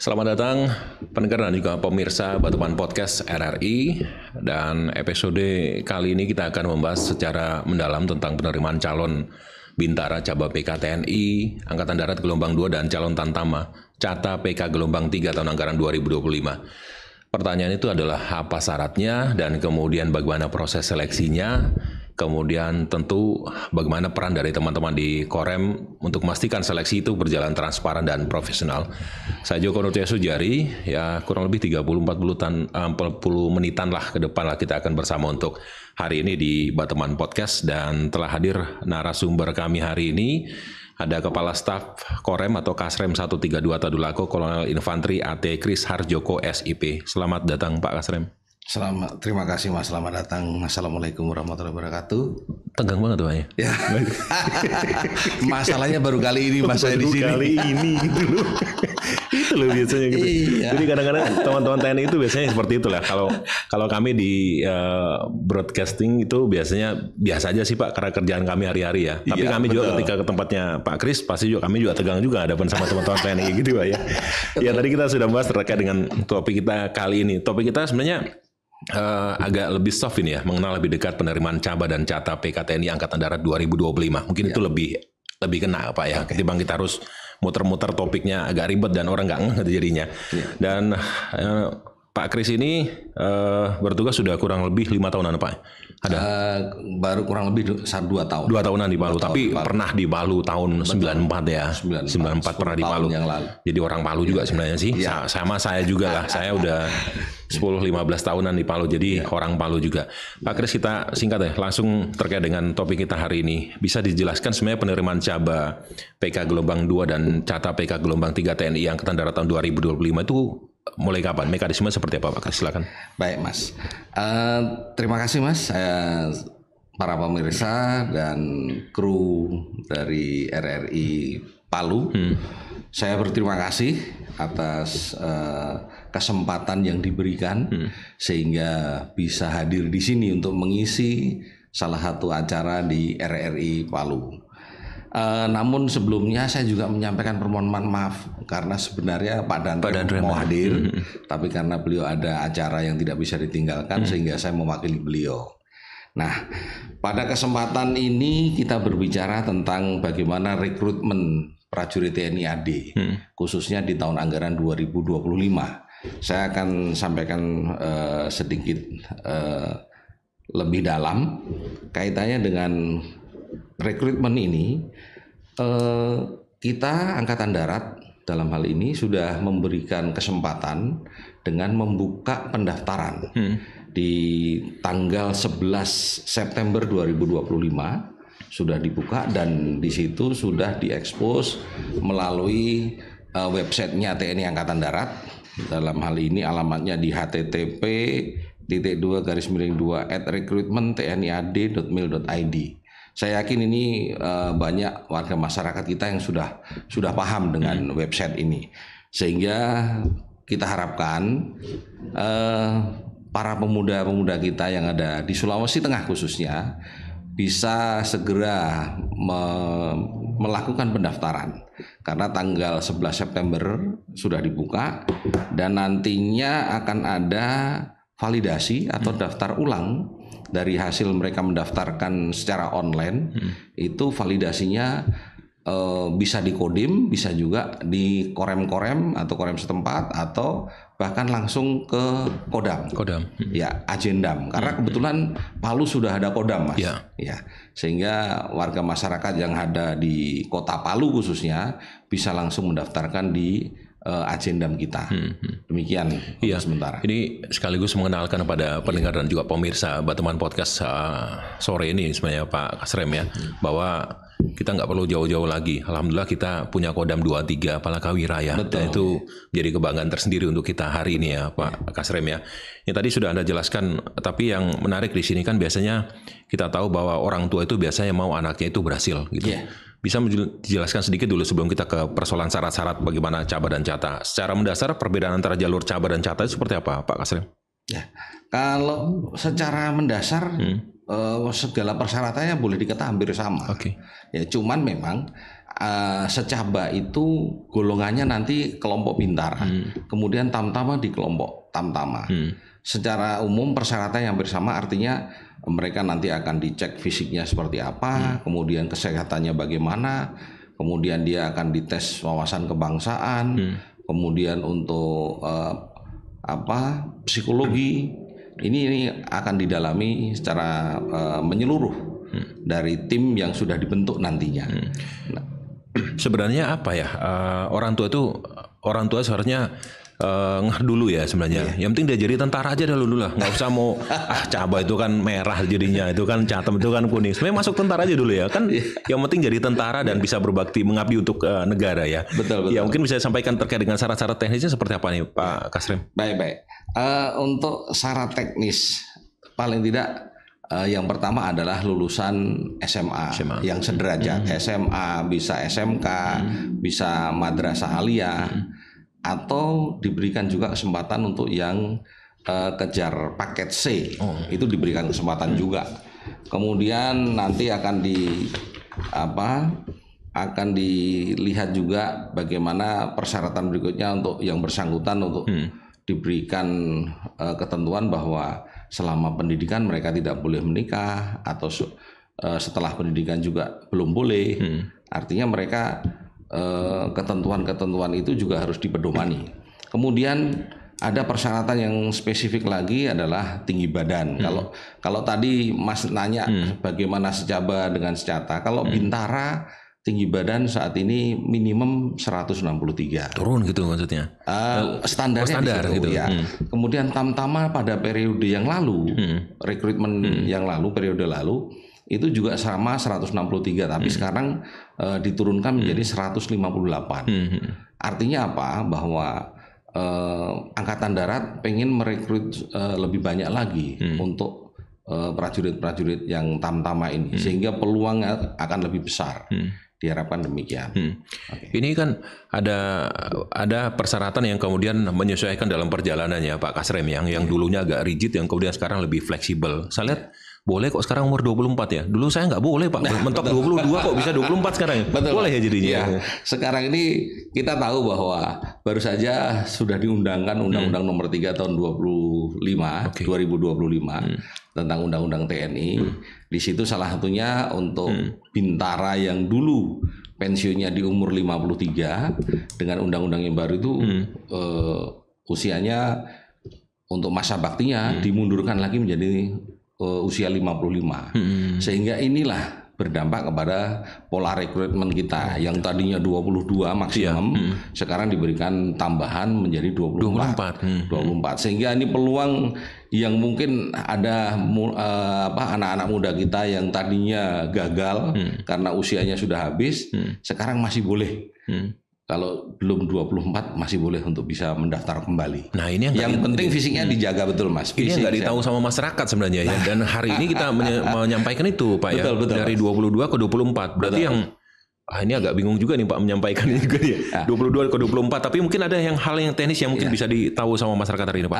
Selamat datang pendengar dan juga pemirsa Batuman Podcast RRI. Dan episode kali ini kita akan membahas secara mendalam tentang penerimaan calon Bintara Cabang PK TNI Angkatan Darat Gelombang 2 dan calon Tantama Cata PK Gelombang 3 tahun anggaran 2025. Pertanyaan itu adalah apa syaratnya dan kemudian bagaimana proses seleksinya. Kemudian tentu bagaimana peran dari teman-teman di Korem untuk memastikan seleksi itu berjalan transparan dan profesional. Saya Joko Nurtia Sujari, ya kurang lebih 30-40 menitan lah ke depan lah kita akan bersama untuk hari ini di Batuman Podcast. Dan telah hadir narasumber kami hari ini, ada Kepala Staf Korem atau Kasrem 132 Tadulako, Kolonel Infantri AT Kris Harjoko SIP. Selamat datang Pak Kasrem. Terima kasih Mas, selamat datang. Assalamualaikum warahmatullahi wabarakatuh. Tegang banget tuh Pak ya. Masalahnya baru kali ini Mas saya di sini. Kali ini gitu loh. Itu loh biasanya gitu. Iya. Jadi kadang-kadang teman-teman TNI itu biasanya seperti itulah. Kalau kami di broadcasting itu biasanya biasa aja sih Pak, karena kerjaan kami hari-hari ya. Tapi kami betul. Juga ketika ke tempatnya Pak Kris pasti juga kami juga tegang juga hadapan sama teman-teman TNI gitu Pak ya. Ya tadi kita sudah bahas terkait dengan topik kita kali ini. Topik kita sebenarnya agak lebih soft ini ya, mengenal lebih dekat penerimaan Caba dan Cata PK TNI Angkatan Darat 2025. Mungkin itu lebih kena Pak ya, ketimbang kita harus muter-muter topiknya agak ribet dan orang nggak ngeh jadinya. Dan Pak Kris ini bertugas sudah kurang lebih 5 tahunan Pak. Ada? Baru kurang lebih 2 tahun. 2 tahunan di Palu, tapi pernah di Palu tahun 94 ya. 94 pernah di Palu. Jadi orang Palu juga sebenarnya sih. Ya. Sama saya juga lah. Saya udah 10-15 tahunan di Palu, jadi orang Palu juga. Pak Kris, kita singkat ya, langsung terkait dengan topik kita hari ini. Bisa dijelaskan sebenarnya penerimaan Caba PK Gelombang 2 dan Cata PK Gelombang 3 TNI Angkatan Darat tahun 2025 itu mulai kapan? Mekanisme seperti apa Pak Kris? Silakan. Baik Mas. Terima kasih Mas. Para pemirsa dan kru dari RRI Palu. Saya berterima kasih atas kesempatan yang diberikan sehingga bisa hadir di sini untuk mengisi salah satu acara di RRI Palu. Namun sebelumnya saya juga menyampaikan permohonan maaf karena sebenarnya Pak Dandre mau hadir, tapi karena beliau ada acara yang tidak bisa ditinggalkan sehingga saya mewakili beliau. Nah, pada kesempatan ini kita berbicara tentang bagaimana rekrutmen prajurit TNI AD, khususnya di tahun anggaran 2025. Saya akan sampaikan sedikit lebih dalam kaitannya dengan rekrutmen ini. Kita Angkatan Darat dalam hal ini sudah memberikan kesempatan dengan membuka pendaftaran di tanggal 11 September 2025 sudah dibuka, dan di situ sudah diekspos melalui websitenya TNI Angkatan Darat. Dalam hal ini alamatnya di http://2@recruitmenttniad.mil.id. Saya yakin ini banyak warga masyarakat kita yang sudah paham dengan website ini, sehingga kita harapkan para pemuda-pemuda kita yang ada di Sulawesi Tengah khususnya bisa segera melakukan pendaftaran, karena tanggal 11 September sudah dibuka dan nantinya akan ada validasi atau daftar ulang dari hasil mereka mendaftarkan secara online. Itu validasinya bisa di Kodim, bisa juga di korem-korem atau korem setempat, atau bahkan langsung ke Kodam. Ya, Ajendam. Karena kebetulan Palu sudah ada Kodam Mas. Ya. Sehingga warga masyarakat yang ada di kota Palu khususnya bisa langsung mendaftarkan di Ajendam kita. Demikian sementara. Ini sekaligus mengenalkan kepada pendengar dan juga pemirsa Batuman Podcast sore ini sebenarnya Pak Kasrem ya, bahwa kita nggak perlu jauh-jauh lagi. Alhamdulillah kita punya Kodam 23 Palakawiraya. Dan itu jadi kebanggaan tersendiri untuk kita hari ini ya Pak Kasrem ya. Ini tadi sudah Anda jelaskan, tapi yang menarik di sini kan biasanya kita tahu bahwa orang tua itu biasanya mau anaknya itu berhasil gitu. Bisa dijelaskan sedikit dulu sebelum kita ke persoalan syarat-syarat bagaimana Caba dan Cata. Secara mendasar perbedaan antara jalur Caba dan Cata itu seperti apa Pak Kasrem? Ya, kalau secara mendasar segala persyaratannya boleh dikata hampir sama. Oke. Ya, cuman memang secaba itu golongannya nanti kelompok bintara, kemudian tamtama di kelompok tamtama. Secara umum persyaratannya hampir sama, artinya mereka nanti akan dicek fisiknya seperti apa, kemudian kesehatannya bagaimana, kemudian dia akan dites wawasan kebangsaan, kemudian untuk psikologi. Ini akan didalami secara menyeluruh dari tim yang sudah dibentuk nantinya. Nah, sebenarnya apa ya, orang tua seharusnya ngeh dulu ya sebenarnya. Yang penting dia jadi tentara aja dulu lah, nggak usah mau Caba itu kan merah jadinya, itu kan Catem itu kan kuning. Sebenarnya masuk tentara aja dulu ya kan. Yang penting jadi tentara dan bisa berbakti mengabdi untuk negara ya. Betul. Ya mungkin bisa sampaikan terkait dengan syarat-syarat teknisnya seperti apa nih Pak Kasrem? Baik. Untuk syarat teknis paling tidak yang pertama adalah lulusan SMA. Yang sederajat. SMA, bisa SMK, bisa madrasah aliyah, atau diberikan juga kesempatan untuk yang kejar paket C. Itu diberikan kesempatan juga. Kemudian nanti akan dilihat juga bagaimana persyaratan berikutnya untuk yang bersangkutan untuk diberikan ketentuan bahwa selama pendidikan mereka tidak boleh menikah, atau setelah pendidikan juga belum boleh. Artinya mereka ketentuan-ketentuan itu juga harus dipedomani. Kemudian ada persyaratan yang spesifik lagi adalah tinggi badan. Kalau tadi Mas nanya bagaimana secaba dengan secata, kalau bintara tinggi badan saat ini minimum 163. Turun gitu maksudnya? Standar gitu. Ya. Kemudian tamtama pada periode yang lalu, rekrutmen yang lalu, periode lalu, itu juga sama 163, tapi sekarang diturunkan menjadi 158. Artinya apa? Bahwa Angkatan Darat pengen merekrut lebih banyak lagi untuk prajurit-prajurit yang tamtama ini, sehingga peluang akan lebih besar. Diharapkan demikian. Ini kan ada persyaratan yang kemudian menyesuaikan dalam perjalanannya Pak Kasrem, yang dulunya agak rigid, yang kemudian sekarang lebih fleksibel. Saya lihat boleh kok sekarang umur 24 ya. Dulu saya nggak boleh Pak. Mentok 22 kok bisa 24 sekarang. Betul, boleh ya jadinya. Ya, sekarang ini kita tahu bahwa baru saja sudah diundangkan Undang-Undang Nomor 3 tahun 2025 tentang Undang-Undang TNI. Di situ salah satunya untuk bintara yang dulu pensiunnya di umur 53, dengan undang-undang yang baru itu usianya untuk masa baktinya dimundurkan lagi menjadi usia 55. Sehingga inilah berdampak kepada pola rekrutmen kita yang tadinya 22 maksimum, sekarang diberikan tambahan menjadi 24. Sehingga ini peluang yang mungkin ada anak-anak muda kita yang tadinya gagal karena usianya sudah habis, sekarang masih boleh. Kalau belum 24 masih boleh untuk bisa mendaftar kembali. Nah ini yang penting fisiknya dijaga betul Mas. Ini yang nggak ditahu sama masyarakat sebenarnya ya. Dan hari ini kita menyampaikan itu Pak betul, dari 22 ke 24. Berarti yang ini agak bingung juga nih Pak menyampaikan ini juga ya. 22 ke 24. Tapi mungkin ada hal yang teknis yang mungkin bisa ditahu sama masyarakat hari ini Pak.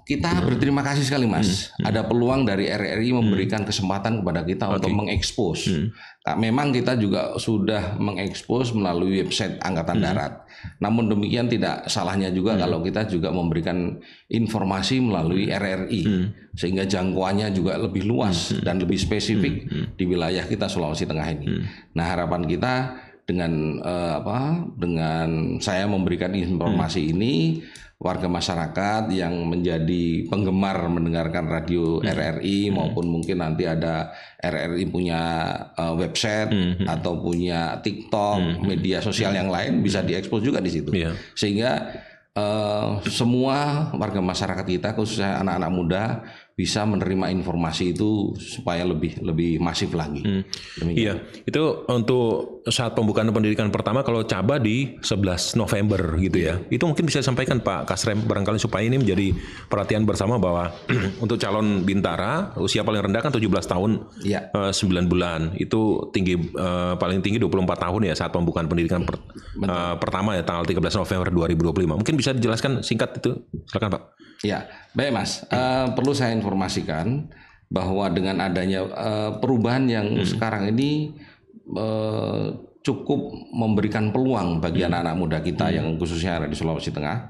Kita berterima kasih sekali Mas. Ada peluang dari RRI memberikan kesempatan kepada kita untuk mengekspos. Memang kita juga sudah mengekspos melalui website Angkatan Darat. Namun demikian tidak salahnya juga kalau kita juga memberikan informasi melalui RRI, sehingga jangkauannya juga lebih luas dan lebih spesifik di wilayah kita Sulawesi Tengah ini. Nah harapan kita dengan dengan saya memberikan informasi ini, warga masyarakat yang menjadi penggemar mendengarkan radio RRI maupun mungkin nanti ada RRI punya website atau punya TikTok, media sosial yang lain bisa diekspos juga di situ. Sehingga semua warga masyarakat kita khususnya anak-anak muda bisa menerima informasi itu supaya lebih masif lagi. Iya, itu untuk saat pembukaan pendidikan pertama kalau Caba di 11 November gitu ya. Itu mungkin bisa disampaikan Pak Kasrem barangkali supaya ini menjadi perhatian bersama bahwa untuk calon bintara usia paling rendah kan 17 tahun 9 bulan. Itu paling tinggi 24 tahun ya saat pembukaan pendidikan pertama ya tanggal 13 November 2025. Mungkin bisa dijelaskan singkat itu. Silakan Pak. Ya, baik Mas. Perlu saya informasikan bahwa dengan adanya perubahan yang sekarang ini cukup memberikan peluang bagi anak-anak muda kita yang khususnya ada di Sulawesi Tengah.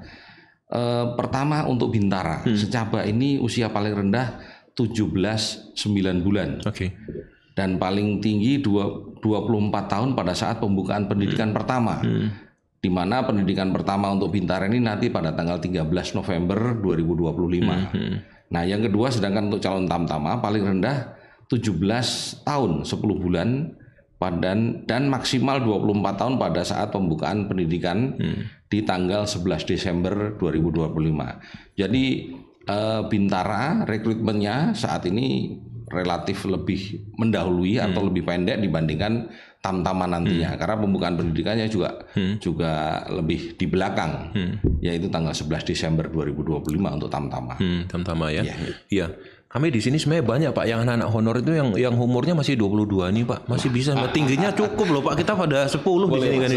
Pertama untuk Bintara, secaba ini usia paling rendah 17,9 bulan. Oke. Dan paling tinggi 24 tahun pada saat pembukaan pendidikan pertama. Di mana pendidikan pertama untuk Bintara ini nanti pada tanggal 13 November 2025. Nah, yang kedua sedangkan untuk calon tamtama paling rendah 17 tahun 10 bulan dan maksimal 24 tahun pada saat pembukaan pendidikan di tanggal 11 Desember 2025. Jadi Bintara rekrutmennya saat ini relatif lebih mendahului atau lebih pendek dibandingkan tamtama nantinya karena pembukaan pendidikannya juga lebih di belakang yaitu tanggal 11 Desember 2025 untuk tamtama. Tamtama ya. Iya. Kami di sini sebenarnya banyak Pak yang anak-anak honor itu yang umurnya masih 22 nih Pak. Masih bisa tingginya cukup loh Pak. Kita pada 10 di sini kan.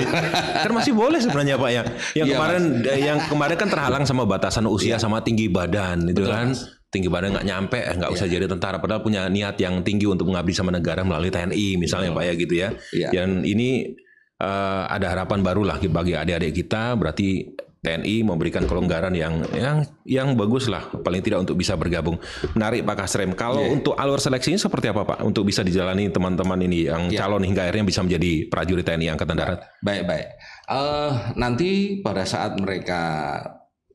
Kan masih boleh sebenarnya Pak ya. Yang kemarin kan terhalang sama batasan usia sama tinggi badan itu. Betul, kan. Mas. Tinggi badan nggak nyampe, nggak usah jadi tentara. Padahal punya niat yang tinggi untuk mengabdi sama negara melalui TNI misalnya Pak ya gitu ya. Dan ini ada harapan baru lah bagi adik-adik kita. Berarti TNI memberikan kelonggaran yang bagus lah, paling tidak untuk bisa bergabung. Menarik Pak Kasrem. Kalau untuk alur seleksinya seperti apa Pak? Untuk bisa dijalani teman-teman ini yang calon hingga akhirnya bisa menjadi prajurit TNI Angkatan Darat. Baik. Nanti pada saat mereka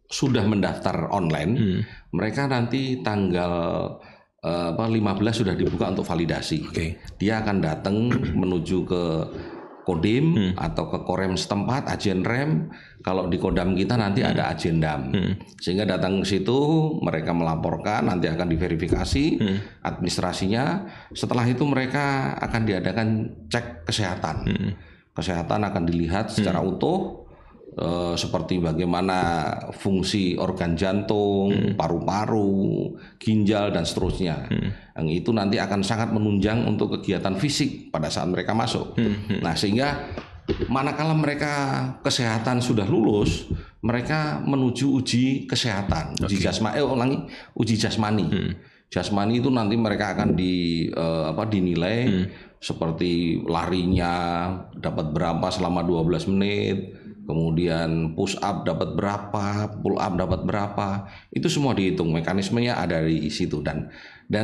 sudah mendaftar online, mereka nanti tanggal 15 sudah dibuka untuk validasi. Dia akan datang menuju ke Kodim atau ke Korem setempat, Ajen Rem. Kalau di Kodam kita nanti ada Ajendam. Sehingga datang ke situ, mereka melaporkan, nanti akan diverifikasi administrasinya. Setelah itu mereka akan diadakan cek kesehatan. Kesehatan akan dilihat secara utuh, seperti bagaimana fungsi organ jantung, paru-paru, ginjal dan seterusnya. Yang itu nanti akan sangat menunjang untuk kegiatan fisik pada saat mereka masuk. Nah, sehingga manakala mereka kesehatan sudah lulus, mereka menuju uji kesehatan, uji jasmani. Jasmani itu nanti mereka akan dinilai seperti larinya dapat berapa selama 12 menit. Kemudian push up dapat berapa, pull up dapat berapa, itu semua dihitung, mekanismenya ada di situ dan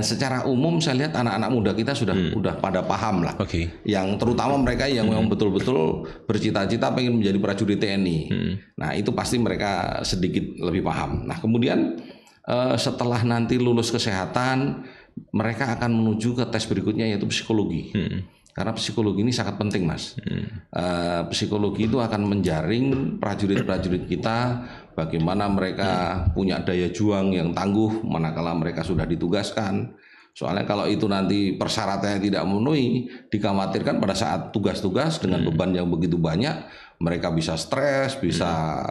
secara umum saya lihat anak-anak muda kita sudah pada paham lah, yang terutama mereka yang memang betul-betul bercita-cita pengen menjadi prajurit TNI, nah itu pasti mereka sedikit lebih paham. Nah kemudian setelah nanti lulus kesehatan, mereka akan menuju ke tes berikutnya yaitu psikologi. Karena psikologi ini sangat penting Mas. Psikologi itu akan menjaring prajurit-prajurit kita, bagaimana mereka punya daya juang yang tangguh manakala mereka sudah ditugaskan. Soalnya kalau itu nanti persyaratannya tidak memenuhi, dikhawatirkan pada saat tugas-tugas dengan beban yang begitu banyak, mereka bisa stres, bisa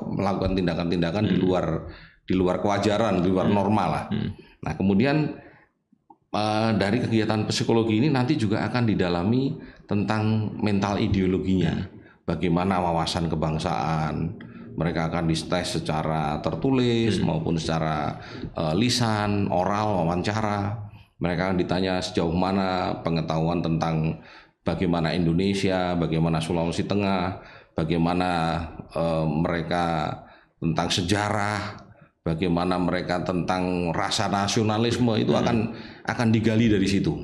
melakukan tindakan-tindakan di luar kewajaran, di luar normal lah. Nah kemudian dari kegiatan psikologi ini nanti juga akan didalami tentang mental ideologinya, bagaimana wawasan kebangsaan. Mereka akan dites secara tertulis maupun secara lisan, oral, wawancara. Mereka akan ditanya sejauh mana pengetahuan tentang bagaimana Indonesia, bagaimana Sulawesi Tengah, bagaimana mereka tentang sejarah, bagaimana mereka tentang rasa nasionalisme itu akan digali dari situ.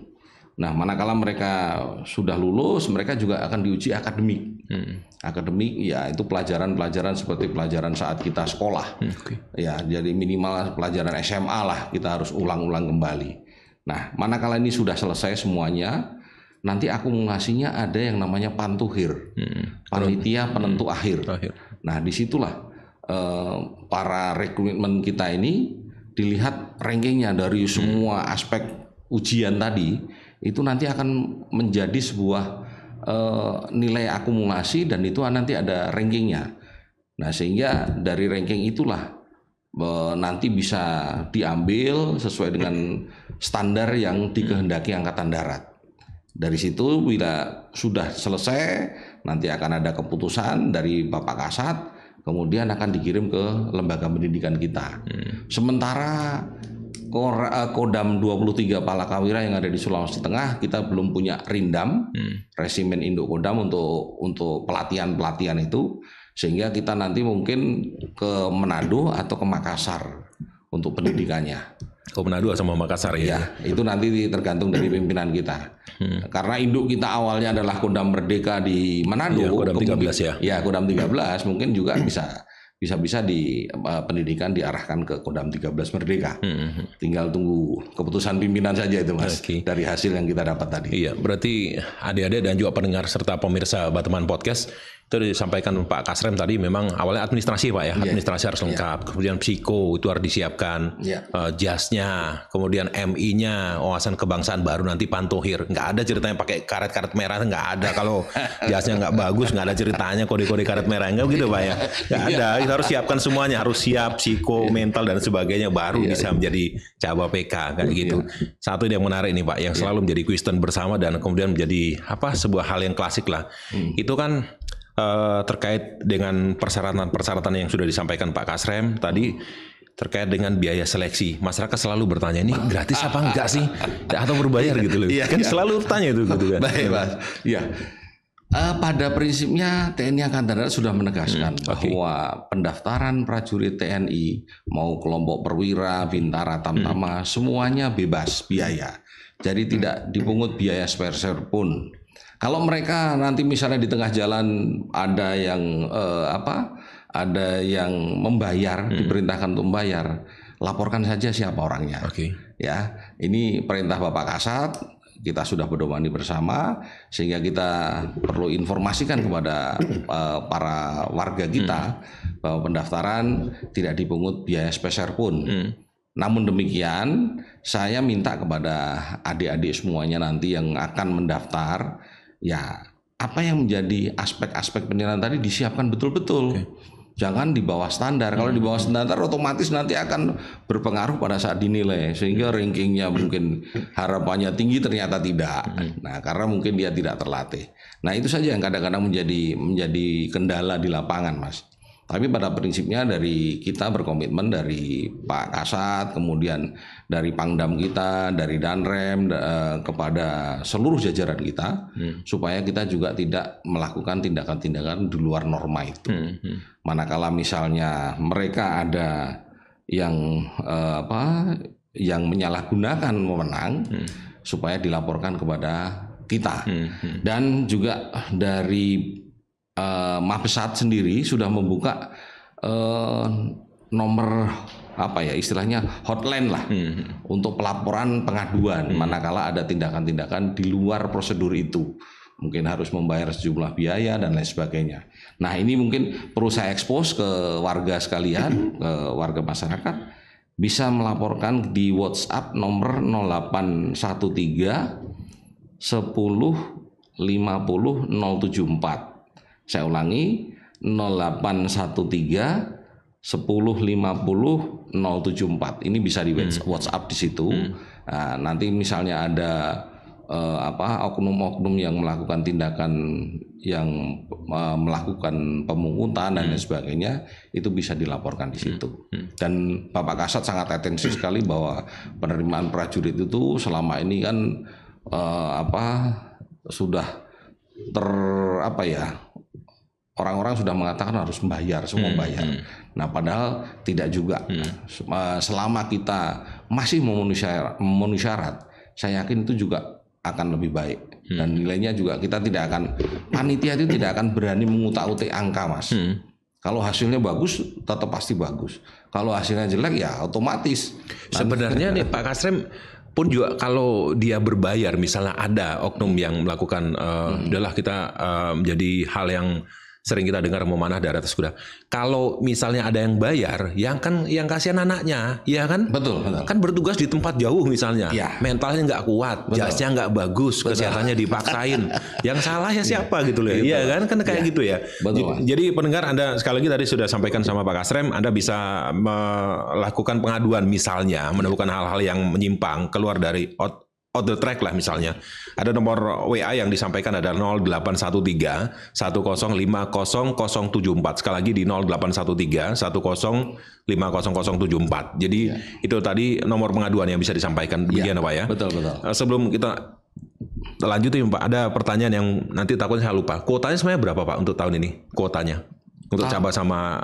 Nah, manakala mereka sudah lulus, mereka juga akan diuji akademik. Akademik ya itu pelajaran-pelajaran seperti pelajaran saat kita sekolah. Ya, jadi minimal pelajaran SMA lah kita harus ulang-ulang kembali. Nah, manakala ini sudah selesai semuanya, nanti akumulasinya ada yang namanya pantuhir. Panitia penentu akhir. Nah, disitulah para rekrutmen kita ini dilihat rankingnya dari semua aspek ujian tadi, itu nanti akan menjadi sebuah nilai akumulasi dan itu nanti ada rankingnya. Nah sehingga dari ranking itulah nanti bisa diambil sesuai dengan standar yang dikehendaki Angkatan Darat. Dari situ bila sudah selesai nanti akan ada keputusan dari Bapak Kasat, kemudian akan dikirim ke lembaga pendidikan kita. Sementara Kodam 23 Palakawira yang ada di Sulawesi Tengah, kita belum punya Rindam, Resimen Induk Kodam untuk pelatihan itu, sehingga kita nanti mungkin ke Manado atau ke Makassar untuk pendidikannya. Ke Manado sama Makassar ya? Ya, itu nanti tergantung dari pimpinan kita. Karena induk kita awalnya adalah Kodam Merdeka di Manado. Ya, Kodam 13 ya? Ya, Kodam 13 mungkin juga bisa di pendidikan diarahkan ke Kodam 13 Merdeka. Tinggal tunggu keputusan pimpinan saja itu Mas. Dari hasil yang kita dapat tadi. Iya, berarti adik-adik dan juga pendengar serta pemirsa Bateman Podcast itu disampaikan Pak Kasrem tadi, memang awalnya administrasi Pak ya, administrasi harus lengkap, kemudian psiko itu harus disiapkan, jasnya, kemudian MI-nya, wawasan kebangsaan baru nanti pantohir, nggak ada ceritanya pakai karet-karet merah, nggak ada kalau jasnya nggak bagus, nggak ada ceritanya kode-kode karet merah, nggak gitu Pak ya, nggak ada, kita harus siapkan semuanya, harus siap psiko, mental dan sebagainya baru bisa menjadi Caba PK kayak gitu. Satu yang menarik nih Pak, yang selalu menjadi question bersama dan kemudian menjadi sebuah hal yang klasik lah, itu kan terkait dengan persyaratan-persyaratan yang sudah disampaikan Pak Kasrem tadi terkait dengan biaya seleksi. Masyarakat selalu bertanya, ini gratis apa enggak sih? Atau berbayar gitu loh. Kan selalu tanya itu gitu kan. Baik, Mas. Iya. Pada prinsipnya TNI Angkatan Darat sudah menegaskan bahwa pendaftaran prajurit TNI mau kelompok perwira, bintara, tamtama semuanya bebas biaya. Jadi tidak dipungut biaya sepeser pun. Kalau mereka nanti misalnya di tengah jalan ada yang ada yang membayar, diperintahkan untuk membayar, laporkan saja siapa orangnya. Ya, ini perintah Bapak Kasat, kita sudah berdomani bersama, sehingga kita perlu informasikan kepada para warga kita bahwa pendaftaran tidak dipungut biaya sepeser pun. Namun demikian, saya minta kepada adik-adik semuanya nanti yang akan mendaftar, ya apa yang menjadi aspek-aspek penilaian tadi disiapkan betul-betul. Jangan di bawah standar. Kalau di bawah standar otomatis nanti akan berpengaruh pada saat dinilai, sehingga rankingnya mungkin harapannya tinggi ternyata tidak. Nah, karena mungkin dia tidak terlatih. Nah, itu saja yang kadang-kadang menjadi kendala di lapangan, Mas. Tapi pada prinsipnya dari kita berkomitmen, dari Pak Kasat, kemudian dari Pangdam kita, dari Danrem, kepada seluruh jajaran kita, supaya kita juga tidak melakukan tindakan-tindakan di luar norma itu. Manakala misalnya mereka ada yang yang menyalahgunakan wewenang, supaya dilaporkan kepada kita. Dan juga dari Mabesat sendiri sudah membuka nomor istilahnya hotline lah untuk pelaporan pengaduan manakala ada tindakan-tindakan di luar prosedur itu, mungkin harus membayar sejumlah biaya dan lain sebagainya. Nah, ini mungkin perlu saya expose ke warga sekalian, ke warga masyarakat, bisa melaporkan di WhatsApp nomor 0813 10 50 074. Saya ulangi, 0813 10 50 074. Ini bisa di WhatsApp di situ. Nah, nanti misalnya ada oknum-oknum yang melakukan tindakan yang melakukan pemungutan dan lain sebagainya, itu bisa dilaporkan di situ. Dan Bapak Kasat sangat atensi sekali bahwa penerimaan prajurit itu selama ini kan sudah orang-orang sudah mengatakan harus membayar, semua bayar. Nah, padahal tidak juga. Selama kita masih memenuhi syarat, saya yakin itu juga akan lebih baik. Dan nilainya juga kita tidak akan, panitia itu tidak akan berani mengutak-utik angka, Mas. Kalau hasilnya bagus, tetap pasti bagus. Kalau hasilnya jelek, ya otomatis. Sebenarnya nih Pak Kasrem pun juga kalau dia berbayar, misalnya ada oknum yang melakukan, udahlah kita menjadi hal yang sering kita dengar memanah dari atas kuda. Kalau misalnya ada yang bayar, yang kasihan anaknya, ya kan? Betul. Kan bertugas di tempat jauh misalnya, mentalnya nggak kuat, jasnya nggak bagus, kesehatannya dipaksain. Yang salah ya siapa gitu loh, iya kan? Kan kayak gitu ya. Betul. Jadi pendengar, Anda sekali lagi tadi sudah sampaikan sama Pak Kasrem, Anda bisa melakukan pengaduan misalnya, menemukan hal-hal yang menyimpang keluar dari on the track lah misalnya. Ada nomor WA yang disampaikan ada 0813 10500074. Sekali lagi di 0813 10500074. Jadi itu tadi nomor pengaduan yang bisa disampaikan. Demikian Pak ya. Betul. Sebelum kita lanjutin Pak, ada pertanyaan yang nanti takutnya saya lupa. Kuotanya sebenarnya berapa Pak untuk tahun ini? Kuotanya untuk cabang sama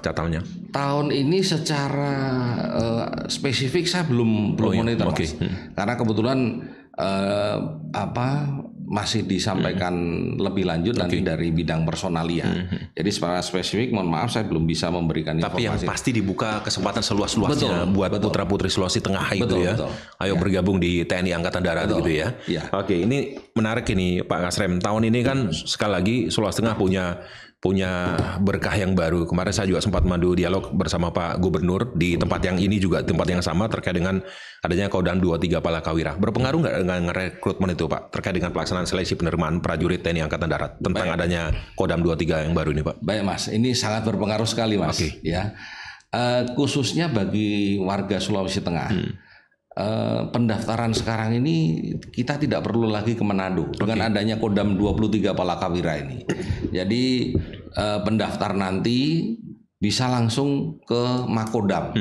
catalnya. Tahun ini secara spesifik saya belum monitor Mas. Karena kebetulan masih disampaikan lebih lanjut nanti dari bidang personalia. Jadi secara spesifik mohon maaf saya belum bisa memberikan informasi. Tapi yang pasti dibuka kesempatan seluas-luasnya buat putra-putri Sulawesi Tengah gitu ya. Ayo bergabung di TNI Angkatan Darat gitu ya. Oke, ini menarik ini Pak Kasrem. Tahun ini kan sekali lagi Sulawesi Tengah punya berkah yang baru. Kemarin saya juga sempat memandu dialog bersama Pak Gubernur di tempat yang ini juga tempat yang sama terkait dengan adanya Kodam 23 Palakawira. Berpengaruh nggak dengan rekrutmen itu Pak terkait dengan pelaksanaan seleksi penerimaan prajurit TNI Angkatan Darat tentang adanya Kodam 23 yang baru ini Pak? Baik Mas, ini sangat berpengaruh sekali Mas. Ya, khususnya bagi warga Sulawesi Tengah. Pendaftaran sekarang ini kita tidak perlu lagi ke Manado dengan adanya Kodam 23 Palakawira ini. Jadi pendaftar nanti bisa langsung ke Makodam.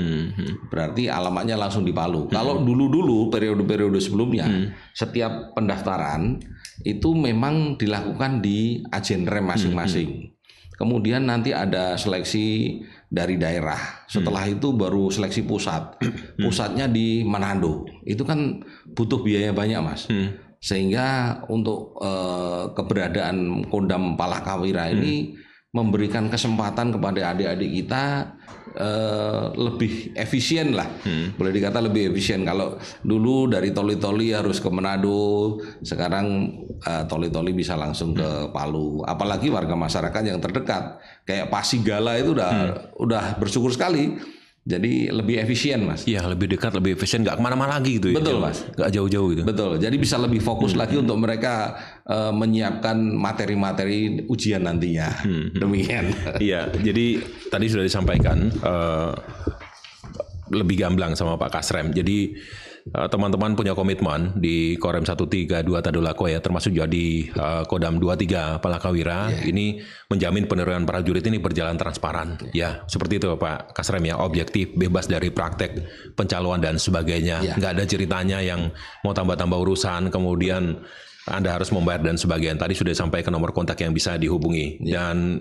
Berarti alamatnya langsung di Palu. Kalau dulu periode-periode sebelumnya setiap pendaftaran itu memang dilakukan di agen rem masing-masing. Kemudian nanti ada seleksi dari daerah. Setelah itu baru seleksi pusat. Pusatnya di Manado. Itu kan butuh biaya banyak Mas. Sehingga untuk keberadaan Kodam Palakawira ini memberikan kesempatan kepada adik-adik kita lebih efisien lah. Boleh dikata lebih efisien. Kalau dulu dari Toli-Toli harus ke Manado, sekarang Toli-Toli bisa langsung ke Palu. Apalagi warga masyarakat yang terdekat kayak Pasigala itu udah bersyukur sekali. Jadi lebih efisien Mas. Iya, lebih dekat, lebih efisien, nggak kemana-mana lagi gitu. Betul Mas. Nggak jauh-jauh gitu. Betul. Jadi bisa lebih fokus lagi untuk mereka menyiapkan materi-materi ujian nantinya. Demikian. Iya. Jadi tadi sudah disampaikan lebih gamblang sama Pak Kasrem. Jadi teman-teman punya komitmen di Korem 132 Tadulako ya, termasuk juga di Kodam 23 Palakawira, ini menjamin penerimaan prajurit ini berjalan transparan. Ya, seperti itu Pak Kasrem ya, objektif, bebas dari praktek pencalonan dan sebagainya. Nggak ada ceritanya yang mau tambah-tambah urusan, kemudian Anda harus membayar dan sebagainya. Tadi sudah sampai ke nomor kontak yang bisa dihubungi. Dan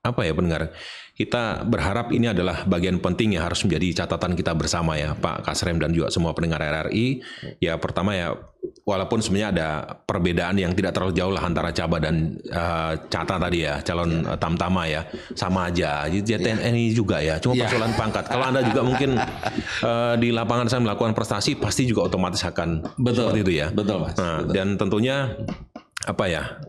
apa ya pendengar, kita berharap ini adalah bagian penting yang harus menjadi catatan kita bersama ya Pak Kasrem dan juga semua pendengar RRI. Ya pertama ya, walaupun sebenarnya ada perbedaan yang tidak terlalu jauh lah antara Caba dan Cata tadi ya, calon Tamtama ya, sama aja. Jadi TNI juga ya, cuma persoalan pangkat. Kalau Anda juga mungkin di lapangan saya melakukan prestasi, pasti juga otomatis akan seperti itu ya. Betul Mas. Nah, dan tentunya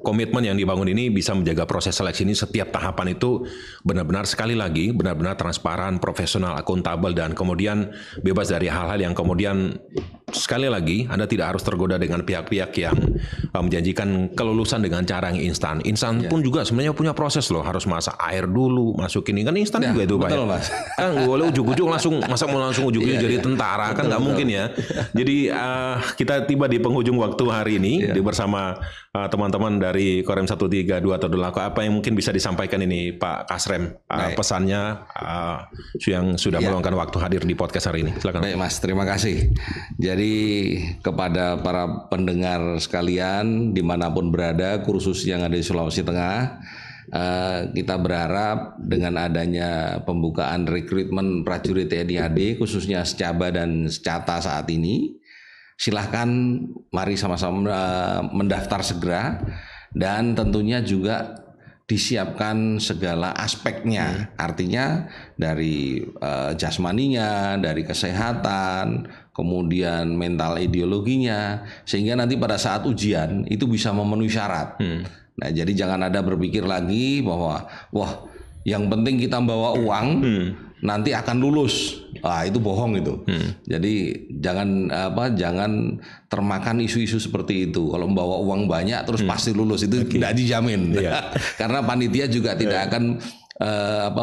komitmen yang dibangun ini bisa menjaga proses seleksi ini setiap tahapan itu benar-benar sekali lagi benar-benar transparan, profesional, akuntabel, dan kemudian bebas dari hal-hal yang kemudian sekali lagi Anda tidak harus tergoda dengan pihak-pihak yang menjanjikan kelulusan dengan cara yang instan. Instan pun juga sebenarnya punya proses loh, harus masak air dulu, masukin ini kan instan juga itu Pak. Betul Mas. Kan nggak boleh ujuk-ujuk langsung ujung-ujungnya jadi tentara, kan nggak mungkin ya. Jadi kita tiba di penghujung waktu hari ini bersama teman-teman dari Korem 132 Tadulako. Apa yang mungkin bisa disampaikan ini Pak Kasrem, pesannya yang sudah meluangkan waktu hadir di podcast hari ini. Silakan. Baik Mas, terima kasih. Jadi kepada para pendengar sekalian dimanapun berada, kursus yang ada di Sulawesi Tengah, kita berharap dengan adanya pembukaan rekrutmen prajurit TNI AD khususnya Secaba dan Secata saat ini, silahkan mari sama-sama mendaftar segera, dan tentunya juga disiapkan segala aspeknya, artinya dari jasmaninya, dari kesehatan, kemudian mental ideologinya, sehingga nanti pada saat ujian itu bisa memenuhi syarat. Nah, jadi jangan ada berpikir lagi bahwa wah yang penting kita bawa uang nanti akan lulus. Itu bohong itu. Jadi jangan termakan isu-isu seperti itu. Kalau membawa uang banyak terus pasti lulus, itu tidak dijamin. Karena panitia juga tidak akan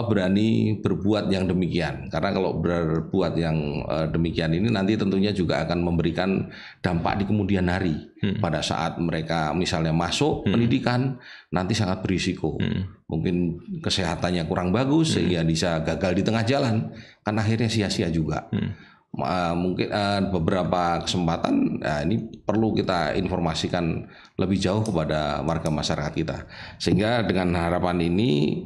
berani berbuat yang demikian. Karena kalau berbuat yang demikian ini nanti tentunya juga akan memberikan dampak di kemudian hari. Pada saat mereka misalnya masuk pendidikan nanti sangat berisiko. Mungkin kesehatannya kurang bagus sehingga bisa gagal di tengah jalan, kan akhirnya sia-sia juga. Mungkin beberapa kesempatan ini perlu kita informasikan lebih jauh kepada warga masyarakat kita, sehingga dengan harapan ini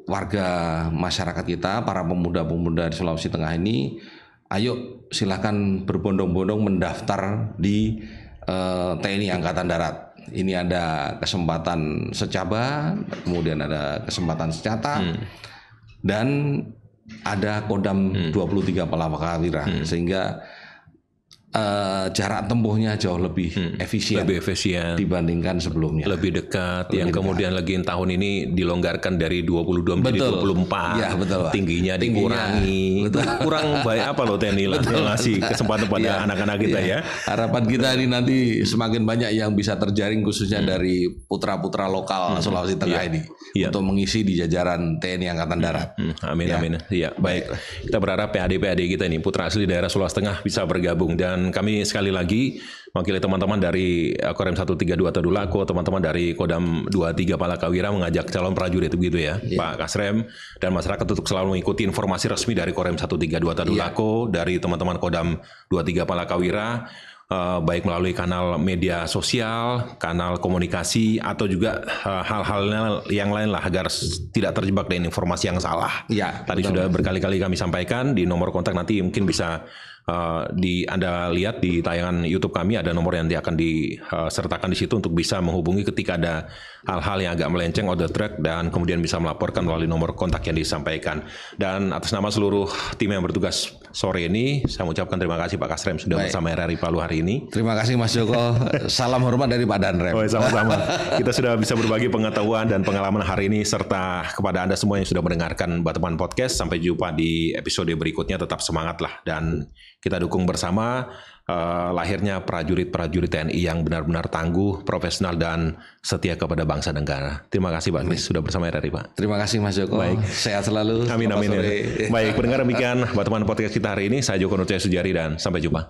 warga masyarakat kita, para pemuda-pemuda di Sulawesi Tengah ini, ayo silakan berbondong-bondong mendaftar di TNI Angkatan Darat. Ini ada kesempatan secaba, kemudian ada kesempatan secata, dan ada Kodam 23 Palawakawira, sehingga jarak tempuhnya jauh lebih efisien dibandingkan sebelumnya. Lebih dekat, yang kemudian lagi tahun ini dilonggarkan dari 22 menjadi 24. Ya, betul, Pak. Tingginya dikurangi. Betul. Kurang baik apa loh TNI lah yang ngasih kesempatan pada anak-anak kita ya. Harapan kita ini nanti semakin banyak yang bisa terjaring khususnya dari putra-putra lokal Sulawesi Tengah ini untuk mengisi di jajaran TNI Angkatan Darat. Amin amin. Ya, baik. Kita berharap PAD-PAD kita ini putra asli daerah Sulawesi Tengah bisa bergabung, dan kami sekali lagi mewakili teman-teman dari Korem 132 Tadulako, teman-teman dari Kodam 23 Palawakawira mengajak calon prajurit begitu ya, Pak Kasrem, dan masyarakat untuk selalu mengikuti informasi resmi dari Korem 132 Tadulako, dari teman-teman Kodam 23 Palawakawira, baik melalui kanal media sosial, kanal komunikasi, atau juga hal-hal yang lain lah, agar tidak terjebak dengan informasi yang salah. Ya, tadi sudah berkali-kali kami sampaikan, di nomor kontak nanti mungkin bisa Anda lihat di tayangan YouTube kami, ada nomor yang akan disertakan di situ untuk bisa menghubungi ketika ada hal-hal yang agak melenceng on the track, dan kemudian bisa melaporkan melalui nomor kontak yang disampaikan. Dan atas nama seluruh tim yang bertugas sore ini, saya mengucapkan terima kasih Pak Kasrem sudah bersama RRI Palu hari ini. Terima kasih Mas Joko. Salam hormat dari Pak Danrem. Oh, sama-sama. Kita sudah bisa berbagi pengetahuan dan pengalaman hari ini, serta kepada Anda semua yang sudah mendengarkan Bateman Podcast. Sampai jumpa di episode berikutnya. Tetap semangatlah, dan kita dukung bersama lahirnya prajurit-prajurit TNI yang benar-benar tangguh, profesional, dan setia kepada bangsa dan negara. Terima kasih Pak Kris sudah bersama RRI, Pak. Terima kasih Mas Joko. Baik. Sehat selalu. Amin amin. Baik, pendengar demikian Bateman Podcast kita hari ini. Saya Joko Nurjaya Sujari, dan sampai jumpa.